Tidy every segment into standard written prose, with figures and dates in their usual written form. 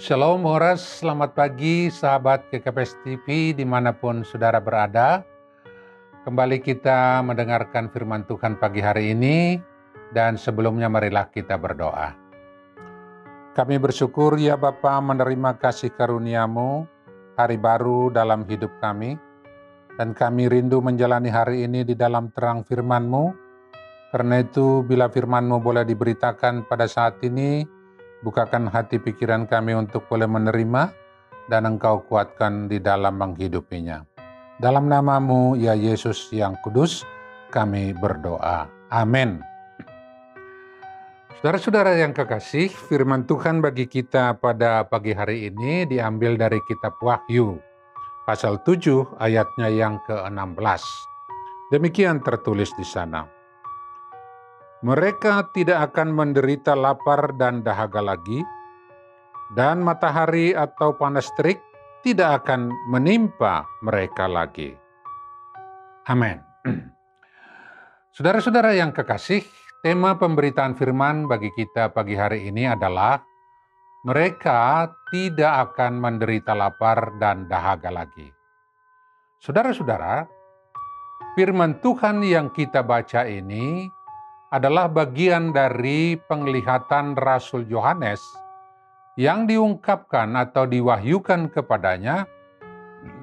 Shalom Horas, selamat pagi sahabat GKPS TV dimanapun saudara berada. Kembali kita mendengarkan firman Tuhan pagi hari ini, dan sebelumnya marilah kita berdoa. Kami bersyukur ya Bapa menerima kasih karunia-Mu, hari baru dalam hidup kami, dan kami rindu menjalani hari ini di dalam terang firman-Mu. Karena itu bila firman-Mu boleh diberitakan pada saat ini, bukakan hati pikiran kami untuk boleh menerima dan Engkau kuatkan di dalam menghidupinya. Dalam nama-Mu ya Yesus yang kudus, kami berdoa. Amin. Saudara-saudara yang kekasih, firman Tuhan bagi kita pada pagi hari ini diambil dari kitab Wahyu, pasal 7 ayatnya yang ke-16. Demikian tertulis di sana. Mereka tidak akan menderita lapar dan dahaga lagi, dan matahari atau panas terik tidak akan menimpa mereka lagi. Amin. Saudara-saudara yang kekasih, tema pemberitaan firman bagi kita pagi hari ini adalah mereka tidak akan menderita lapar dan dahaga lagi. Saudara-saudara, firman Tuhan yang kita baca ini adalah bagian dari penglihatan Rasul Yohanes yang diungkapkan atau diwahyukan kepadanya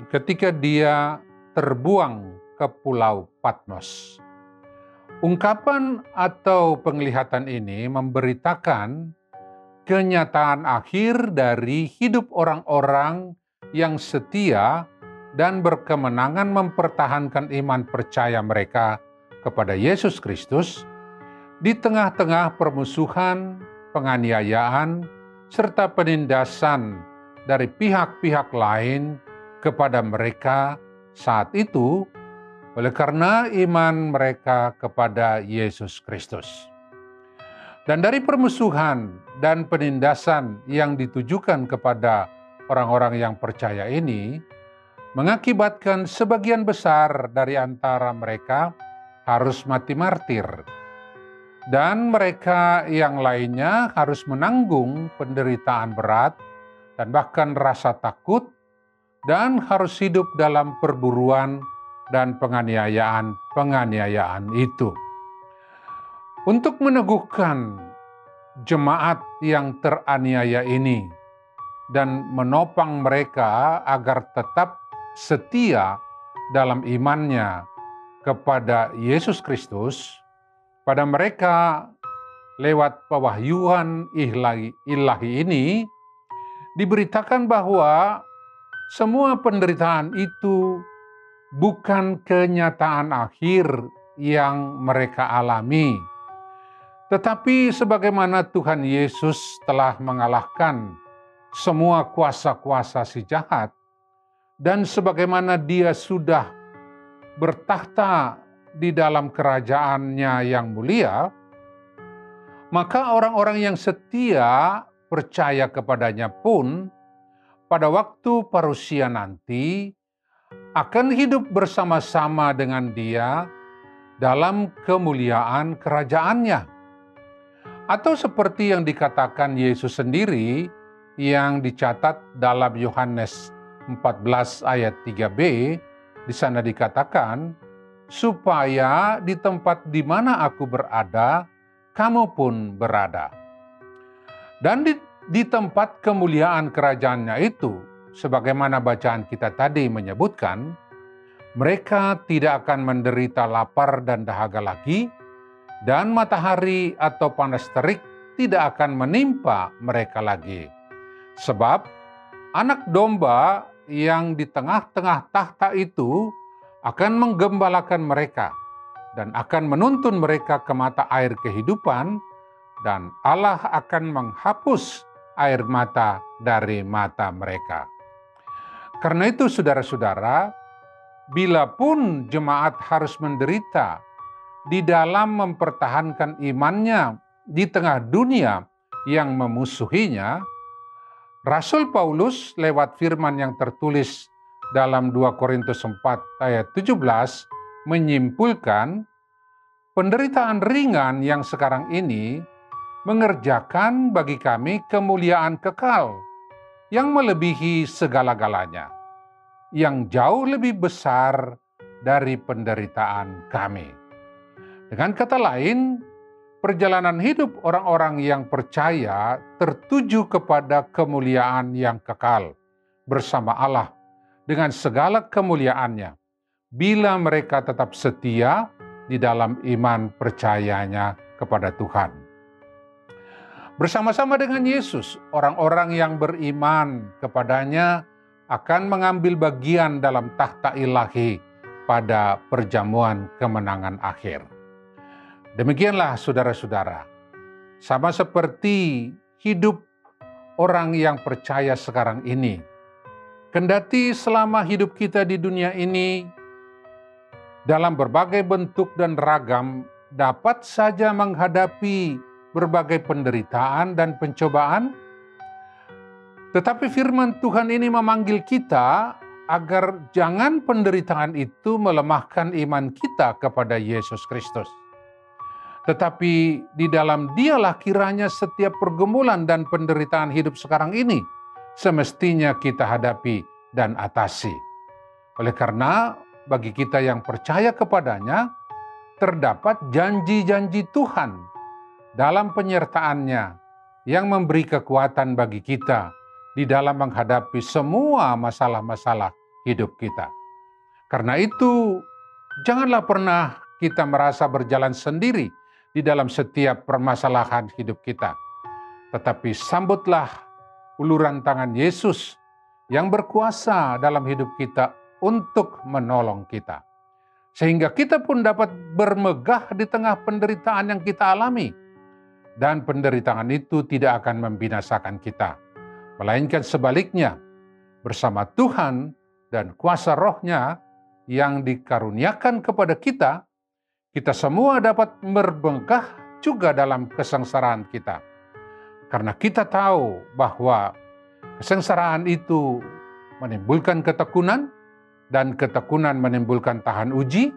ketika dia terbuang ke Pulau Patmos. Ungkapan atau penglihatan ini memberitakan kenyataan akhir dari hidup orang-orang yang setia dan berkemenangan mempertahankan iman percaya mereka kepada Yesus Kristus di tengah-tengah permusuhan, penganiayaan, serta penindasan dari pihak-pihak lain kepada mereka saat itu, oleh karena iman mereka kepada Yesus Kristus. Dan dari permusuhan dan penindasan yang ditujukan kepada orang-orang yang percaya ini, mengakibatkan sebagian besar dari antara mereka harus mati martir. Dan mereka yang lainnya harus menanggung penderitaan berat dan bahkan rasa takut dan harus hidup dalam perburuan dan penganiayaan itu. Untuk meneguhkan jemaat yang teraniaya ini dan menopang mereka agar tetap setia dalam imannya kepada Yesus Kristus, pada mereka lewat pewahyuan ilahi ini diberitakan bahwa semua penderitaan itu bukan kenyataan akhir yang mereka alami, tetapi sebagaimana Tuhan Yesus telah mengalahkan semua kuasa-kuasa si jahat, dan sebagaimana Dia sudah bertahta di dalam kerajaannya yang mulia, maka orang-orang yang setia percaya kepadanya pun pada waktu parusia nanti akan hidup bersama-sama dengan Dia dalam kemuliaan kerajaannya. Atau seperti yang dikatakan Yesus sendiri yang dicatat dalam Yohanes 14 ayat 3b, di sana dikatakan, supaya di tempat di mana aku berada, kamu pun berada. Dan di tempat kemuliaan kerajaannya itu, sebagaimana bacaan kita tadi menyebutkan, mereka tidak akan menderita lapar dan dahaga lagi, dan matahari atau panas terik tidak akan menimpa mereka lagi. Sebab anak domba yang di tengah-tengah tahta itu akan menggembalakan mereka dan akan menuntun mereka ke mata air kehidupan, dan Allah akan menghapus air mata dari mata mereka. Karena itu saudara-saudara, bila pun jemaat harus menderita di dalam mempertahankan imannya di tengah dunia yang memusuhinya, Rasul Paulus lewat firman yang tertulis dalam 2 Korintus 4 ayat 17 menyimpulkan penderitaan ringan yang sekarang ini mengerjakan bagi kami kemuliaan kekal yang melebihi segala-galanya, yang jauh lebih besar dari penderitaan kami. Dengan kata lain, perjalanan hidup orang-orang yang percaya tertuju kepada kemuliaan yang kekal bersama Allah dengan segala kemuliaannya, bila mereka tetap setia di dalam iman percayanya kepada Tuhan. Bersama-sama dengan Yesus, orang-orang yang beriman kepadanya akan mengambil bagian dalam takhta ilahi pada perjamuan kemenangan akhir. Demikianlah saudara-saudara, sama seperti hidup orang yang percaya sekarang ini. Kendati selama hidup kita di dunia ini, dalam berbagai bentuk dan ragam, dapat saja menghadapi berbagai penderitaan dan pencobaan, tetapi firman Tuhan ini memanggil kita agar jangan penderitaan itu melemahkan iman kita kepada Yesus Kristus. Tetapi di dalam Dialah kiranya setiap pergumulan dan penderitaan hidup sekarang ini semestinya kita hadapi dan atasi. Oleh karena bagi kita yang percaya kepadanya, terdapat janji-janji Tuhan dalam penyertaannya yang memberi kekuatan bagi kita di dalam menghadapi semua masalah-masalah hidup kita. Karena itu, janganlah pernah kita merasa berjalan sendiri di dalam setiap permasalahan hidup kita. Tetapi sambutlah uluran tangan Yesus yang berkuasa dalam hidup kita untuk menolong kita. Sehingga kita pun dapat bermegah di tengah penderitaan yang kita alami. Dan penderitaan itu tidak akan membinasakan kita, melainkan sebaliknya, bersama Tuhan dan kuasa Roh-Nya yang dikaruniakan kepada kita, kita semua dapat bermegah juga dalam kesengsaraan kita. Karena kita tahu bahwa kesengsaraan itu menimbulkan ketekunan, dan ketekunan menimbulkan tahan uji,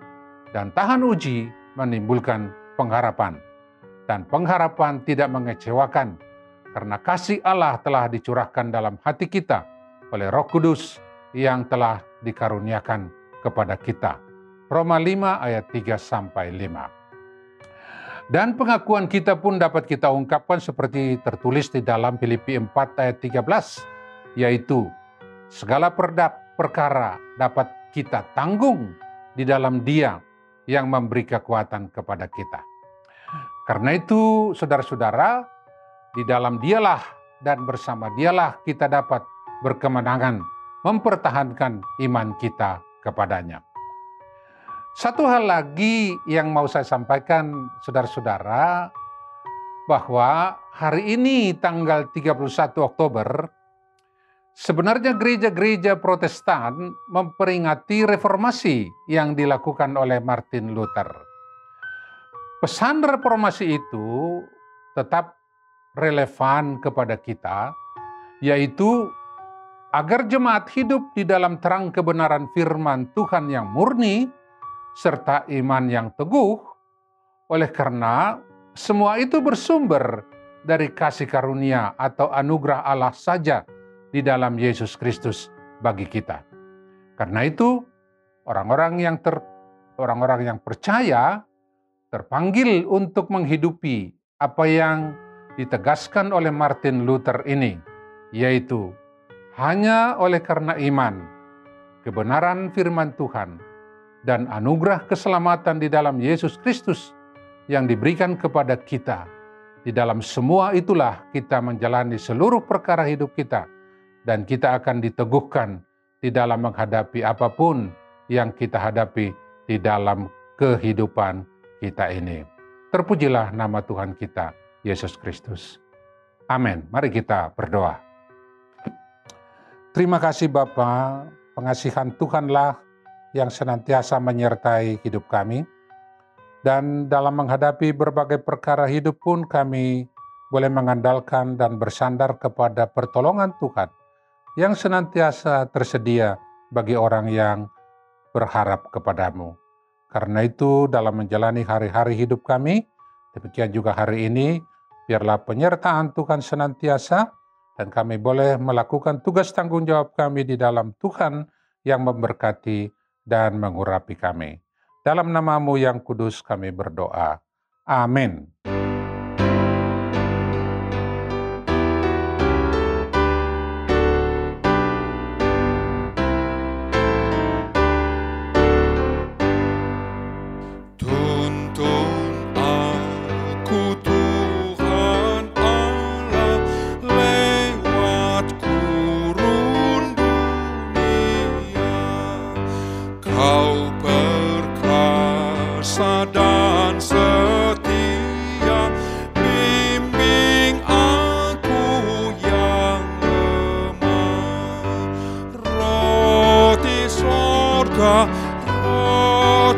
dan tahan uji menimbulkan pengharapan. Dan pengharapan tidak mengecewakan, karena kasih Allah telah dicurahkan dalam hati kita oleh Roh Kudus yang telah dikaruniakan kepada kita. Roma 5 ayat 3-5. Dan pengakuan kita pun dapat kita ungkapkan seperti tertulis di dalam Filipi 4 ayat 13, yaitu segala perkara dapat kita tanggung di dalam Dia yang memberi kekuatan kepada kita. Karena itu, saudara-saudara, di dalam Dialah dan bersama Dialah kita dapat berkemenangan mempertahankan iman kita kepadanya. Satu hal lagi yang mau saya sampaikan, saudara-saudara, bahwa hari ini tanggal 31 Oktober, sebenarnya gereja-gereja Protestan memperingati reformasi yang dilakukan oleh Martin Luther. Pesan reformasi itu tetap relevan kepada kita, yaitu agar jemaat hidup di dalam terang kebenaran firman Tuhan yang murni, serta iman yang teguh, oleh karena semua itu bersumber dari kasih karunia atau anugerah Allah saja di dalam Yesus Kristus bagi kita. Karena itu, orang-orang yang percaya terpanggil untuk menghidupi apa yang ditegaskan oleh Martin Luther ini, yaitu hanya oleh karena iman, kebenaran firman Tuhan, dan anugerah keselamatan di dalam Yesus Kristus yang diberikan kepada kita. Di dalam semua itulah kita menjalani seluruh perkara hidup kita, dan kita akan diteguhkan di dalam menghadapi apapun yang kita hadapi di dalam kehidupan kita ini. Terpujilah nama Tuhan kita, Yesus Kristus. Amin. Mari kita berdoa. Terima kasih Bapa, pengasihan Tuhanlah yang senantiasa menyertai hidup kami. Dan dalam menghadapi berbagai perkara hidup pun kami boleh mengandalkan dan bersandar kepada pertolongan Tuhan yang senantiasa tersedia bagi orang yang berharap kepadamu. Karena itu dalam menjalani hari-hari hidup kami, demikian juga hari ini, biarlah penyertaan Tuhan senantiasa dan kami boleh melakukan tugas tanggung jawab kami di dalam Tuhan yang memberkati dan mengurapi kami. Dalam nama-Mu yang kudus kami berdoa. Amin.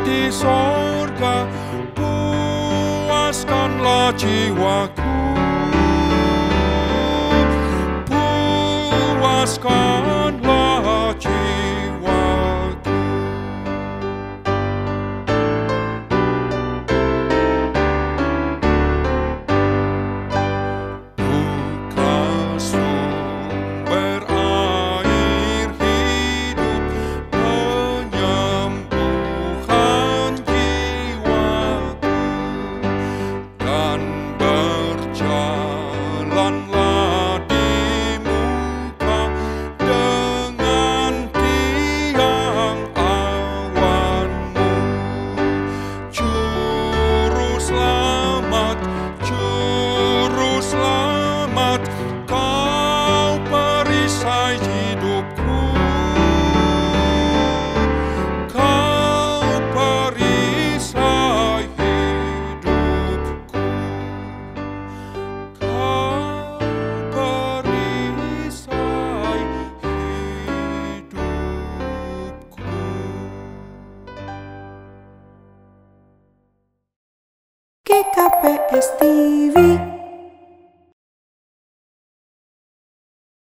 Roti sorga, puaskanlah jiwaku, puaskan